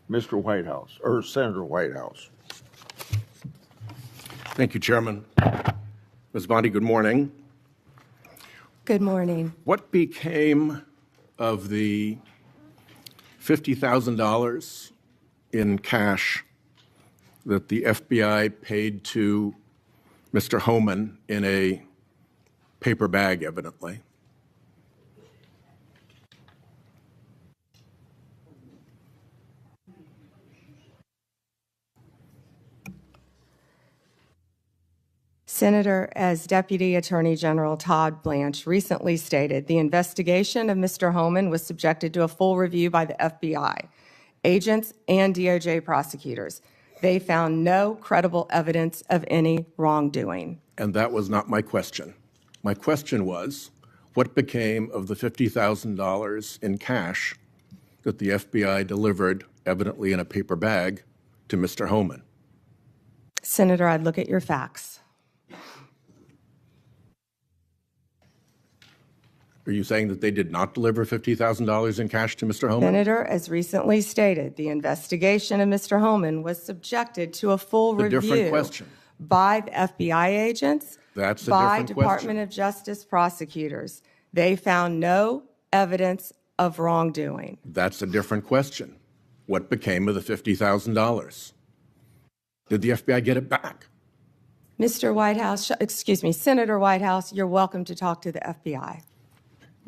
Mr. Whitehouse, or Senator Whitehouse. Thank you, Chairman. Ms. Bondi, good morning. Good morning. What became of the $50,000 in cash that the FBI paid to Mr. Homan in a paper bag, evidently? Senator, as Deputy Attorney General Todd Blanche recently stated, the investigation of Mr. Homan was subjected to a full review by the FBI, agents, and DOJ prosecutors. They found no credible evidence of any wrongdoing. And that was not my question. My question was, what became of the $50,000 in cash that the FBI delivered, evidently in a paper bag, to Mr. Homan? Senator, I'd look at your facts. Are you saying that they did not deliver $50,000 in cash to Mr. Homan? Senator, as recently stated, the investigation of Mr. Homan was subjected to a full review different question. by the FBI agents, That's a by different Department question. of Justice prosecutors. They found no evidence of wrongdoing. That's a different question. What became of the $50,000? Did the FBI get it back? Mr. Whitehouse, excuse me, Senator Whitehouse, you're welcome to talk to the FBI.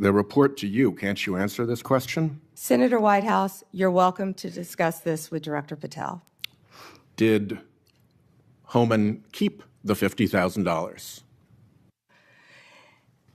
The report to you, can't you answer this question? Senator Whitehouse, you're welcome to discuss this with Director Patel. Did Homan keep the $50,000?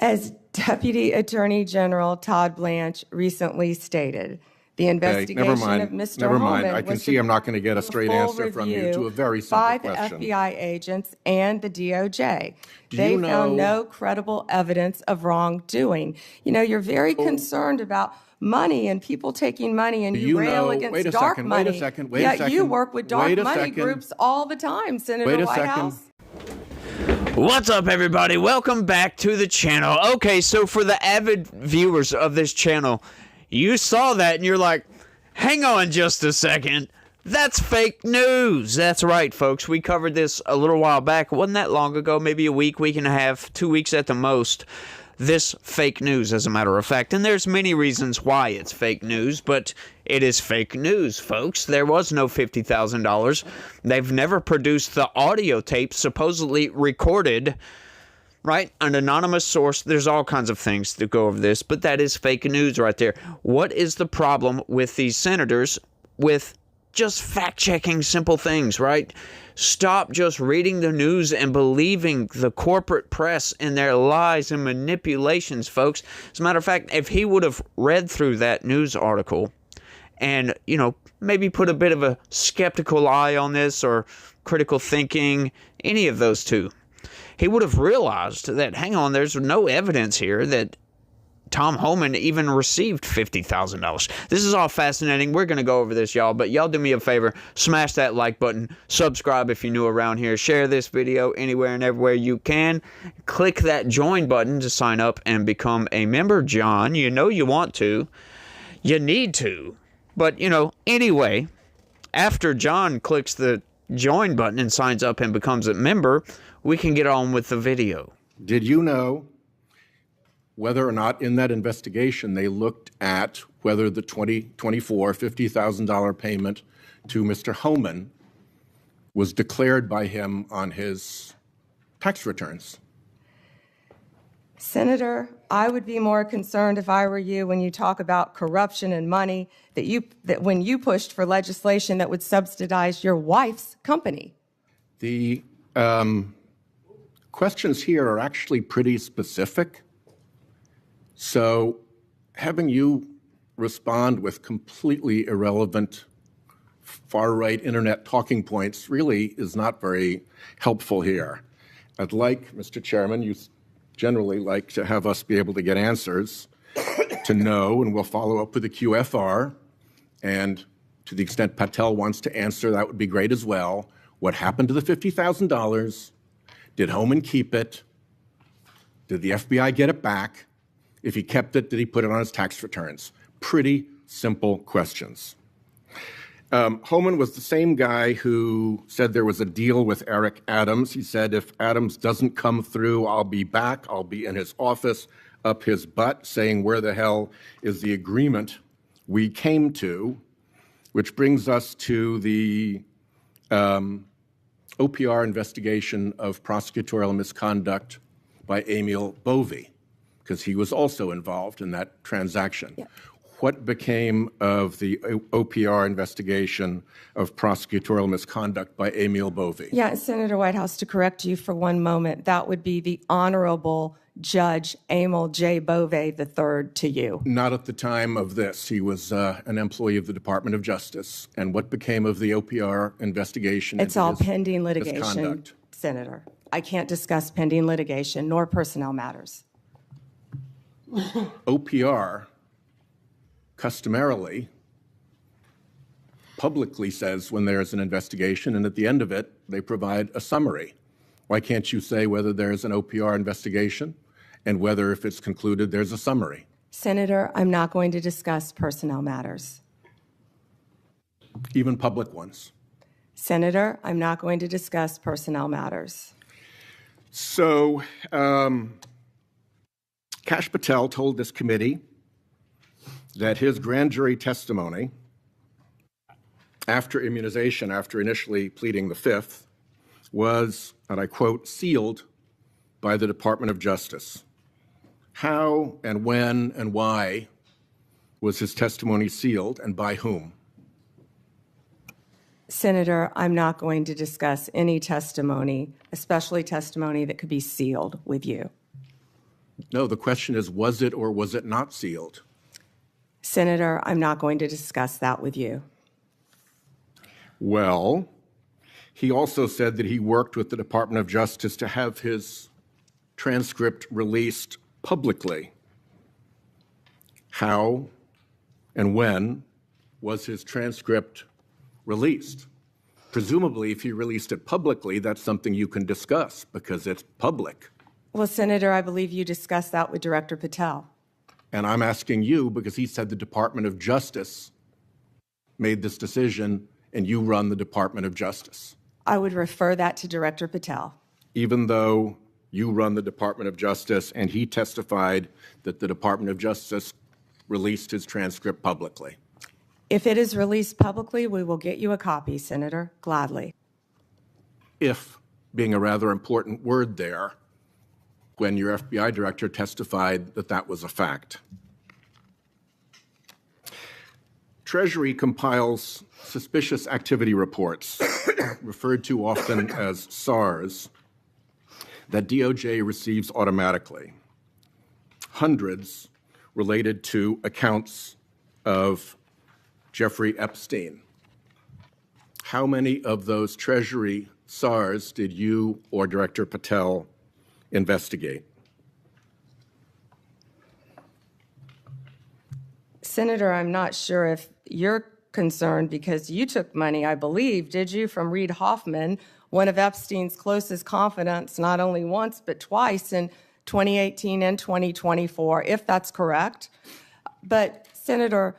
As Deputy Attorney General Todd Blanche recently stated, the investigation never mind. of Mr. Never Homan mind. I can was see I'm not going to get a full straight answer from you to a very simple by question. the FBI agents and the DOJ. Do They you found know- no credible evidence of wrongdoing. You know, you're very concerned about money and people taking money, and Do you you rail know- against wait a dark second, money. wait a second, wait a Yet you second, work with dark wait a money second. groups all the time, Senator Wait a Whitehouse. second. What's up, everybody? Welcome back to the channel. Okay, so for the avid viewers of this channel, you saw that and you're like, hang on just a second. That's fake news. That's right, folks. We covered this a little while back. It wasn't that long ago, maybe a week, week and a half, 2 weeks at the most. This fake news, as a matter of fact. And there's many reasons why it's fake news, but it is fake news, folks. There was no $50,000. They've never produced the audio tape supposedly recorded, right? An anonymous source. There's all kinds of things to go over this, but that is fake news right there. What is the problem with these senators with just fact-checking simple things, right? Stop just reading the news and believing the corporate press and their lies and manipulations, folks. As a matter of fact, if he would have read through that news article and, you know, maybe put a bit of a skeptical eye on this or critical thinking, any of those two, he would have realized that, hang on, there's no evidence here that Tom Homan even received $50,000. This is all fascinating. We're going to go over this, y'all. But y'all do me a favor. Smash that like button. Subscribe if you're new around here. Share this video anywhere and everywhere you can. Click that join button to sign up and become a member, John. You know you want to. You need to. But, you know, anyway, after John clicks the join button and signs up and becomes a member, we can get on with the video. Did you know whether or not in that investigation they looked at whether the 2024 $50,000 payment to Mr. Homan was declared by him on his tax returns? Senator, I would be more concerned if I were you when you talk about corruption and money that when you pushed for legislation that would subsidize your wife's company. The questions here are actually pretty specific. So having you respond with completely irrelevant far-right internet talking points really is not very helpful here. I'd like, Mr. Chairman, you generally like to have us be able to get answers to know, and we'll follow up with the QFR. And to the extent Patel wants to answer, that would be great as well. What happened to the $50,000? Did Homan keep it? Did the FBI get it back? If he kept it, did he put it on his tax returns? Pretty simple questions. Homan was the same guy who said there was a deal with Eric Adams. He said, if Adams doesn't come through, I'll be back. I'll be in his office, up his butt, saying, where the hell is the agreement we came to? Which brings us to the OPR investigation of prosecutorial misconduct by Emil Bovee, because he was also involved in that transaction. Yeah. What became of the OPR investigation of prosecutorial misconduct by Emil Bovee? Yeah, Senator Whitehouse, to correct you for one moment, that would be the Honorable Judge Emil J. Bovee III to you. Not at the time of this. He was an employee of the Department of Justice. And what became of the OPR investigation? It's all pending litigation, misconduct? Senator. I can't discuss pending litigation nor personnel matters. OPR customarily publicly says when there's an investigation, and at the end of it, they provide a summary. Why can't you say whether there's an OPR investigation and whether, if it's concluded, there's a summary? Senator, I'm not going to discuss personnel matters. Even public ones? Senator, I'm not going to discuss personnel matters. So, Kash Patel told this committee that his grand jury testimony after immunization, after initially pleading the Fifth, was, and I quote, sealed by the Department of Justice. How and when and why was his testimony sealed, and by whom? Senator, I'm not going to discuss any testimony, especially testimony that could be sealed with you. No, the question is, was it or was it not sealed? Senator, I'm not going to discuss that with you. Well, he also said that he worked with the Department of Justice to have his transcript released publicly. How and when was his transcript released? Presumably, if he released it publicly, that's something you can discuss because it's public. Well, Senator, I believe you discussed that with Director Patel. And I'm asking you because he said the Department of Justice made this decision and you run the Department of Justice. I would refer that to Director Patel. Even though you run the Department of Justice and he testified that the Department of Justice released his transcript publicly. If it is released publicly, we will get you a copy, Senator, gladly. If, being a rather important word there, when your FBI director testified that that was a fact. Treasury compiles suspicious activity reports, referred to often as SARs, that DOJ receives automatically. Hundreds related to accounts of Jeffrey Epstein. How many of those Treasury SARs did you or Director Patel investigate? Senator, I'm not sure if you're concerned because you took money, I believe, did you, from Reid Hoffman, one of Epstein's closest confidants, not only once but twice in 2018 and 2024, if that's correct. But, Senator,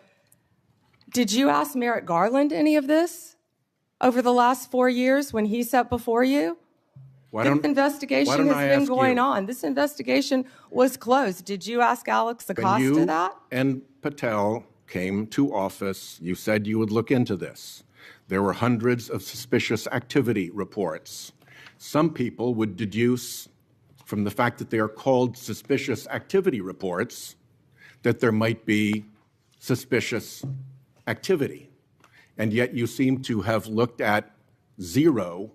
did you ask Merrick Garland any of this over the last 4 years when he sat before you? This investigation has been going on. This investigation was closed. Did you ask Alex Acosta that? And Patel came to office, you said you would look into this. There were hundreds of suspicious activity reports. Some people would deduce from the fact that they are called suspicious activity reports that there might be suspicious activity. And yet you seem to have looked at zero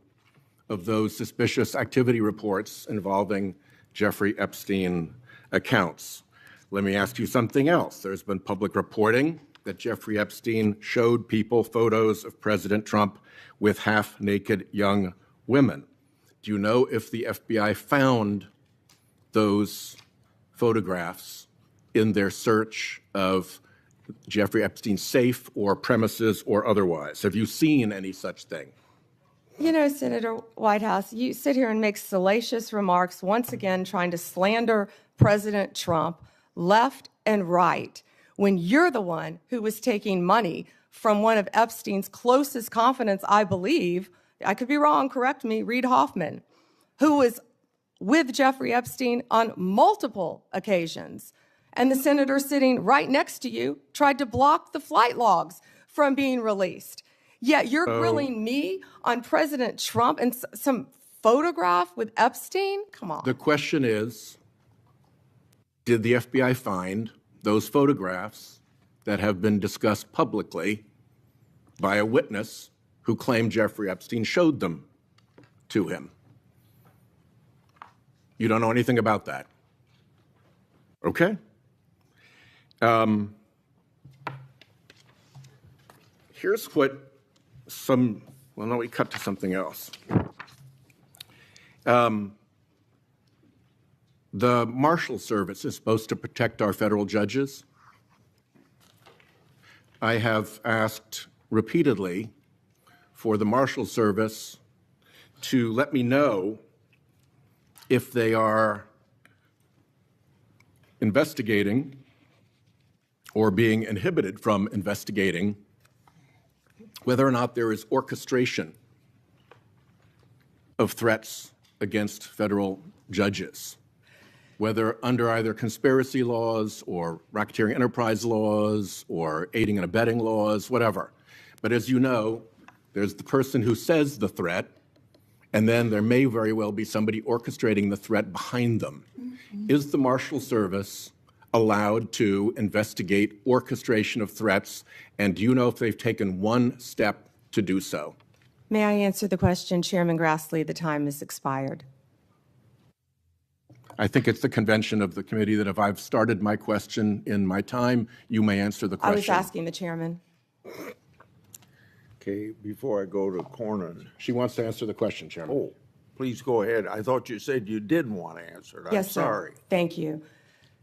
of those suspicious activity reports involving Jeffrey Epstein accounts. Let me ask you something else. There's been public reporting that Jeffrey Epstein showed people photos of President Trump with half-naked young women. Do you know if the FBI found those photographs in their search of Jeffrey Epstein's safe or premises or otherwise? Have you seen any such thing? You know, Senator Whitehouse, you sit here and make salacious remarks, once again trying to slander President Trump left and right, when you're the one who was taking money from one of Epstein's closest confidants, I believe, I could be wrong, correct me, Reid Hoffman, who was with Jeffrey Epstein on multiple occasions. And the senator sitting right next to you tried to block the flight logs from being released. Yet you're grilling me on President Trump and some photograph with Epstein? Come on. The question is, did the FBI find those photographs that have been discussed publicly by a witness who claimed Jeffrey Epstein showed them to him? You don't know anything about that. Okay. Here's what well, no, we cut to something else. The Marshal Service is supposed to protect our federal judges. I have asked repeatedly for the Marshal Service to let me know if they are investigating or being inhibited from investigating whether or not there is orchestration of threats against federal judges, whether under either conspiracy laws or racketeering enterprise laws or aiding and abetting laws, whatever. But as you know, there's the person who says the threat, and then there may very well be somebody orchestrating the threat behind them. Is the Marshal Service allowed to investigate orchestration of threats, and do you know if they've taken one step to do so? May I answer the question, Chairman Grassley? The time has expired. I think it's the convention of the committee that if I've started my question in my time, you may answer the question. I was asking the chairman. Okay, before I go to Cornyn. She wants to answer the question, Chairman. Oh, please go ahead. I thought you said you didn't want to answer it. I'm Yes, sir. sorry. Thank you.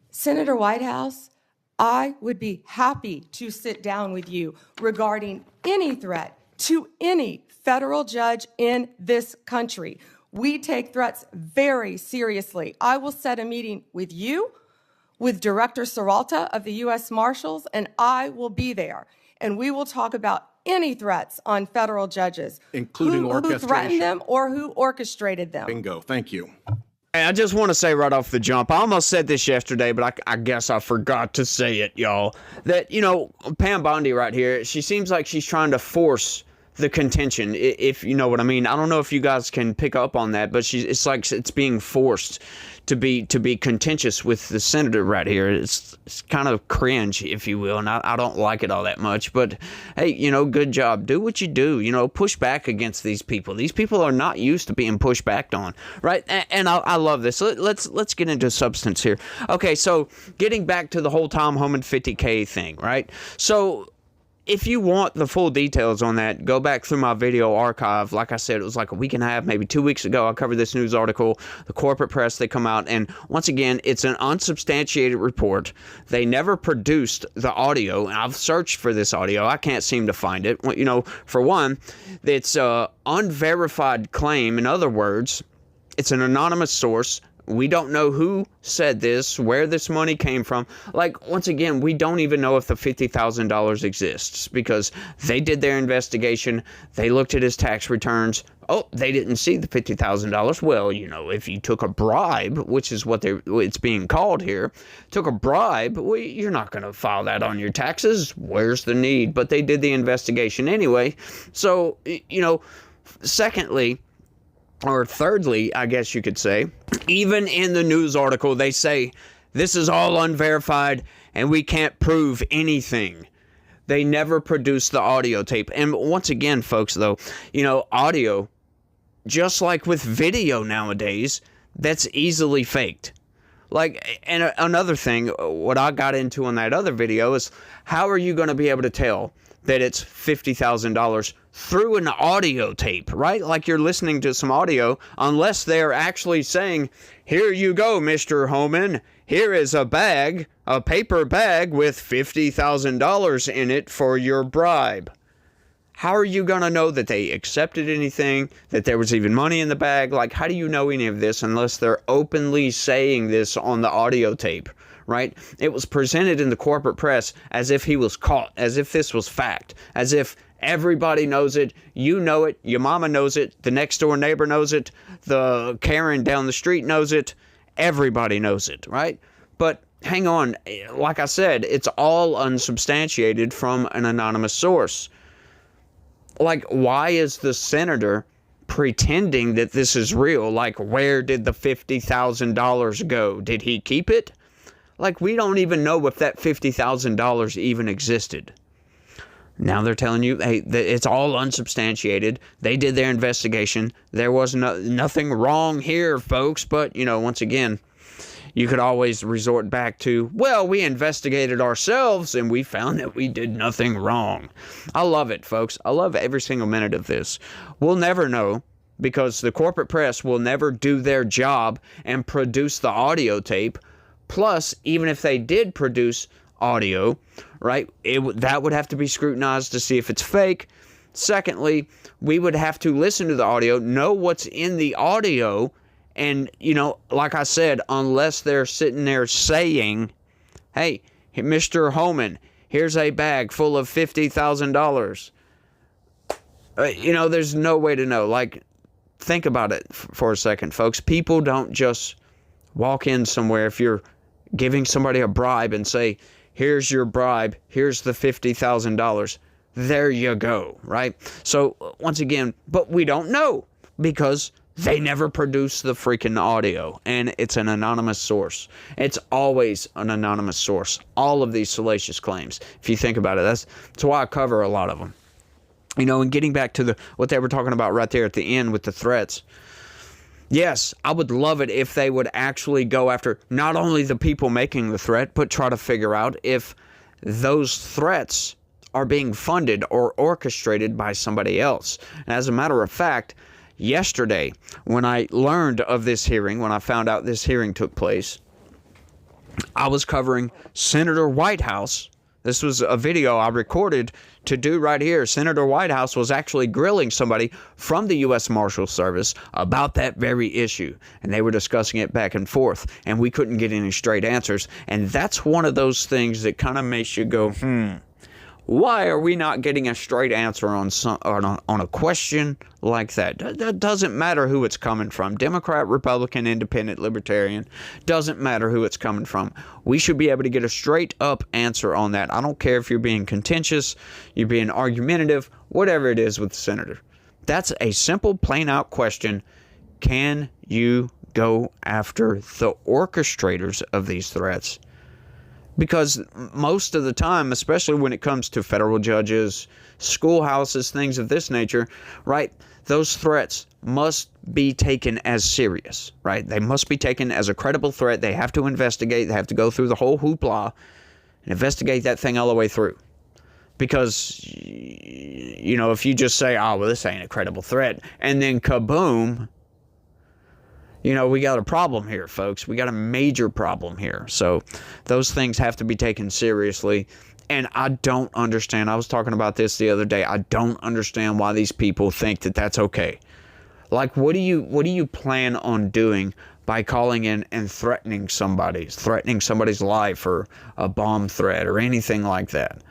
Senator Whitehouse, I would be happy to sit down with you regarding any threat to any federal judge in this country. We take threats very seriously. I will set a meeting with you, with Director Serralta of the U.S. Marshals, and I will be there. And we will talk about any threats on federal judges, including orchestration, who threatened them or who orchestrated them. Bingo. Thank you. I just want to say right off the jump, I almost said this yesterday, but I guess I forgot to say it, y'all, that, you know, Pam Bondi right here, she seems like she's trying to force the contention, if you know what I mean. I don't know if you guys can pick up on that, but it's like it's being forced to be contentious with the senator right here. It's kind of cringe, if you will, and I don't like it all that much. But hey, you know, good job. Do what you do. You know, push back against these people. These people are not used to being pushed back on, right? And I love this. Let's get into substance here. Okay, so getting back to the whole Tom Homan 50K thing, right? So if you want the full details on that, go back through my video archive. Like I said, it was like a week and a half, maybe 2 weeks ago. I covered this news article. The corporate press, they come out. And once again, it's an unsubstantiated report. They never produced the audio. And I've searched for this audio. I can't seem to find it. You know, for one, it's an unverified claim. In other words, it's an anonymous source. We don't know who said this, where this money came from. Like, once again, we don't even know if the $50,000 exists because they did their investigation. They looked at his tax returns. Oh, they didn't see the $50,000. Well, you know, if you took a bribe, which is what it's being called here, took a bribe, well, you're not going to file that on your taxes. Where's the need? But they did the investigation anyway. So, you know, secondly, or thirdly, I guess you could say, even in the news article, they say this is all unverified and we can't prove anything. They never produced the audio tape. And once again, folks, though, you know, audio, just like with video nowadays, that's easily faked. Like, and another thing, what I got into on that other video is how are you going to be able to tell that it's $50,000 through an audio tape, right? Like you're listening to some audio, unless they're actually saying, here you go, Mr. Homan. Here is a bag, a paper bag with $50,000 in it for your bribe. how are you going to know that they accepted anything, that there was even money in the bag? Like, how do you know any of this unless they're openly saying this on the audio tape, right? It was presented in the corporate press as if he was caught, as if this was fact, as if everybody knows it, you know it, your mama knows it, the next door neighbor knows it, the Karen down the street knows it, everybody knows it, right? But hang on, like I said, it's all unsubstantiated from an anonymous source. Like, why is the senator pretending that this is real? Like, where did the $50,000 go? Did he keep it? Like, we don't even know if that $50,000 even existed. Now they're telling you, hey, it's all unsubstantiated. They did their investigation. There was nothing wrong here, folks. But, once again, you could always resort back to, well, we investigated ourselves and we found that we did nothing wrong. I love it, folks. I love every single minute of this. We'll never know because the corporate press will never do their job and produce the audio tape. Plus, even if they did produce audio, right, that would have to be scrutinized to see if it's fake. Secondly, we would have to listen to the audio, know what's in the audio. And, like I said, unless they're sitting there saying, hey, Mr. Homan, here's a bag full of $50,000. There's no way to know. Like, think about it for a second, folks. People don't just walk in somewhere if you're giving somebody a bribe and say, here's your bribe, here's the $50,000. There you go, right? So, once again, but we don't know because they never produce the freaking audio, and it's an anonymous source. It's always an anonymous source. All of these salacious claims, if you think about it, that's why I cover a lot of them. And getting back to what they were talking about right there at the end with the threats. Yes, I would love it if they would actually go after not only the people making the threat, but try to figure out if those threats are being funded or orchestrated by somebody else. And as a matter of fact, yesterday, when I learned of this hearing, when I found out this hearing took place, I was covering Senator Whitehouse. This was a video I recorded to do right here. Senator Whitehouse was actually grilling somebody from the U.S. Marshal Service about that very issue. And they were discussing it back and forth. And we couldn't get any straight answers. And that's one of those things that kind of makes you go, why are we not getting a straight answer on a question like that? That doesn't matter who it's coming from. Democrat, Republican, Independent, Libertarian. Doesn't matter who it's coming from. We should be able to get a straight up answer on that. I don't care if you're being contentious, you're being argumentative, whatever it is with the senator. That's a simple, plain out question. Can you go after the orchestrators of these threats? Because most of the time, especially when it comes to federal judges, schoolhouses, things of this nature, right, those threats must be taken as serious, right? They must be taken as a credible threat. They have to investigate. They have to go through the whole hoopla and investigate that thing all the way through. Because, if you just say, oh, well, this ain't a credible threat, and then kaboom, we got a problem here, folks. We got a major problem here. So those things have to be taken seriously. And I don't understand. I was talking about this the other day. I don't understand why these people think that that's okay. Like, what do you plan on doing by calling in and threatening somebody's life or a bomb threat or anything like that?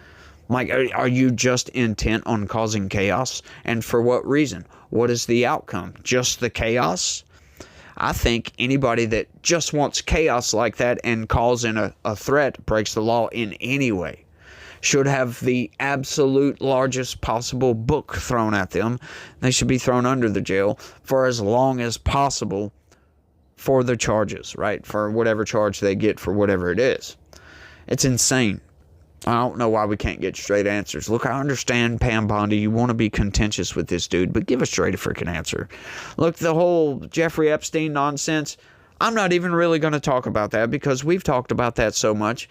Like, are you just intent on causing chaos? And for what reason? What is the outcome? Just the chaos? I think anybody that just wants chaos like that and calls in a threat, breaks the law in any way, should have the absolute largest possible book thrown at them. They should be thrown under the jail for as long as possible for the charges, right? For whatever charge they get for whatever it is. It's insane. I don't know why we can't get straight answers. Look, I understand, Pam Bondi, you want to be contentious with this dude, but give a straight freaking answer. Look, the whole Jeffrey Epstein nonsense, I'm not even really going to talk about that because we've talked about that so much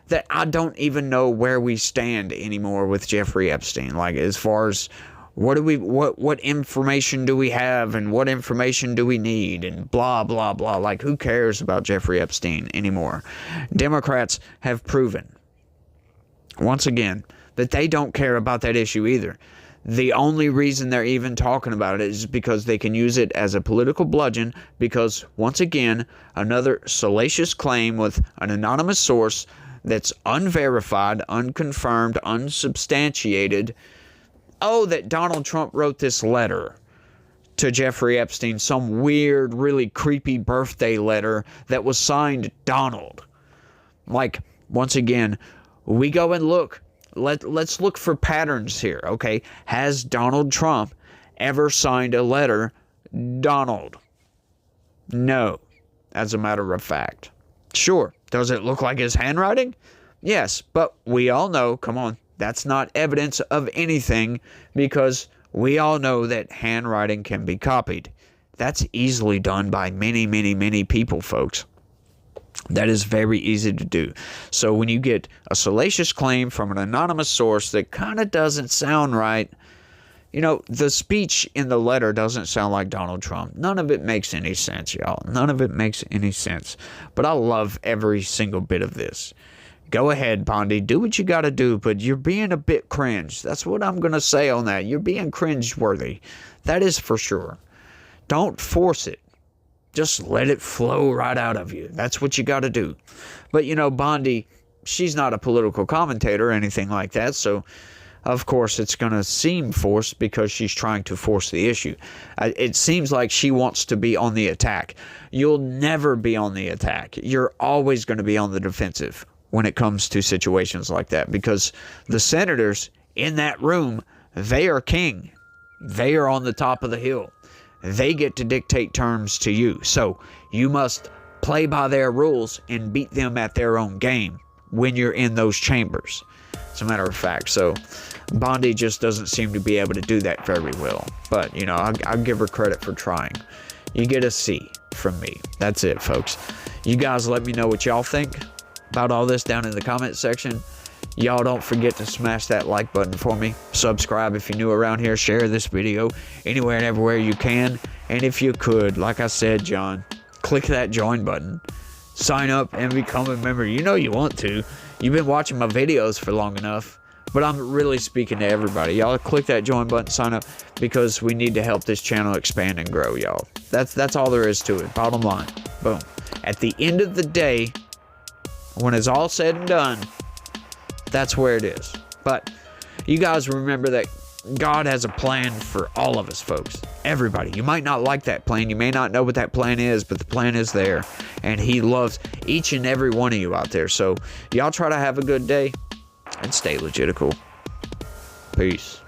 that I don't even know where we stand anymore with Jeffrey Epstein. Like, as far as what information do we have and what information do we need and blah, blah, blah. Like, who cares about Jeffrey Epstein anymore? Democrats have proven, once again, that they don't care about that issue either. The only reason they're even talking about it is because they can use it as a political bludgeon because, once again, another salacious claim with an anonymous source that's unverified, unconfirmed, unsubstantiated. Oh, that Donald Trump wrote this letter to Jeffrey Epstein, some weird, really creepy birthday letter that was signed Donald. Like, once again, we go and look. Let's look for patterns here, okay? Has Donald Trump ever signed a letter Donald? No, as a matter of fact. Sure, does it look like his handwriting? Yes, but we all know, come on, that's not evidence of anything because we all know that handwriting can be copied. That's easily done by many, many, many people, folks. That is very easy to do. So when you get a salacious claim from an anonymous source that kind of doesn't sound right, you know, the speech in the letter doesn't sound like Donald Trump. None of it makes any sense, y'all. None of it makes any sense. But I love every single bit of this. Go ahead, Bondi. Do what you got to do, but you're being a bit cringe. That's what I'm going to say on that. You're being cringe-worthy. That is for sure. Don't force it. Just let it flow right out of you. That's what you got to do. But, you know, Bondi, she's not a political commentator or anything like that, so of course it's going to seem forced because she's trying to force the issue. It seems like she wants to be on the attack. You'll never be on the attack. You're always going to be on the defensive when it comes to situations like that because the senators in that room, they are king. They are on the top of the hill. They get to dictate terms to you. So you must play by their rules and beat them at their own game when you're in those chambers. As a matter of fact. So Bondi just doesn't seem to be able to do that very well. But, you know, I'll give her credit for trying. You get a C from me. That's it, folks. You guys let me know what y'all think about all this down in the comment section. Y'all don't forget to smash that like button for me. Subscribe if you're new around here. Share this video anywhere and everywhere you can. And if you could, like I said, John, click that join button. Sign up and become a member. You know you want to. You've been watching my videos for long enough. But I'm really speaking to everybody. Y'all click that join button, sign up, because we need to help this channel expand and grow, y'all. That's all there is to it. Bottom line. Boom. At the end of the day, when it's all said and done, that's where it is. But you guys remember that God has a plan for all of us, folks. Everybody. You might not like that plan. You may not know what that plan is, but the plan is there. And He loves each and every one of you out there. So y'all try to have a good day and stay legitical. Peace.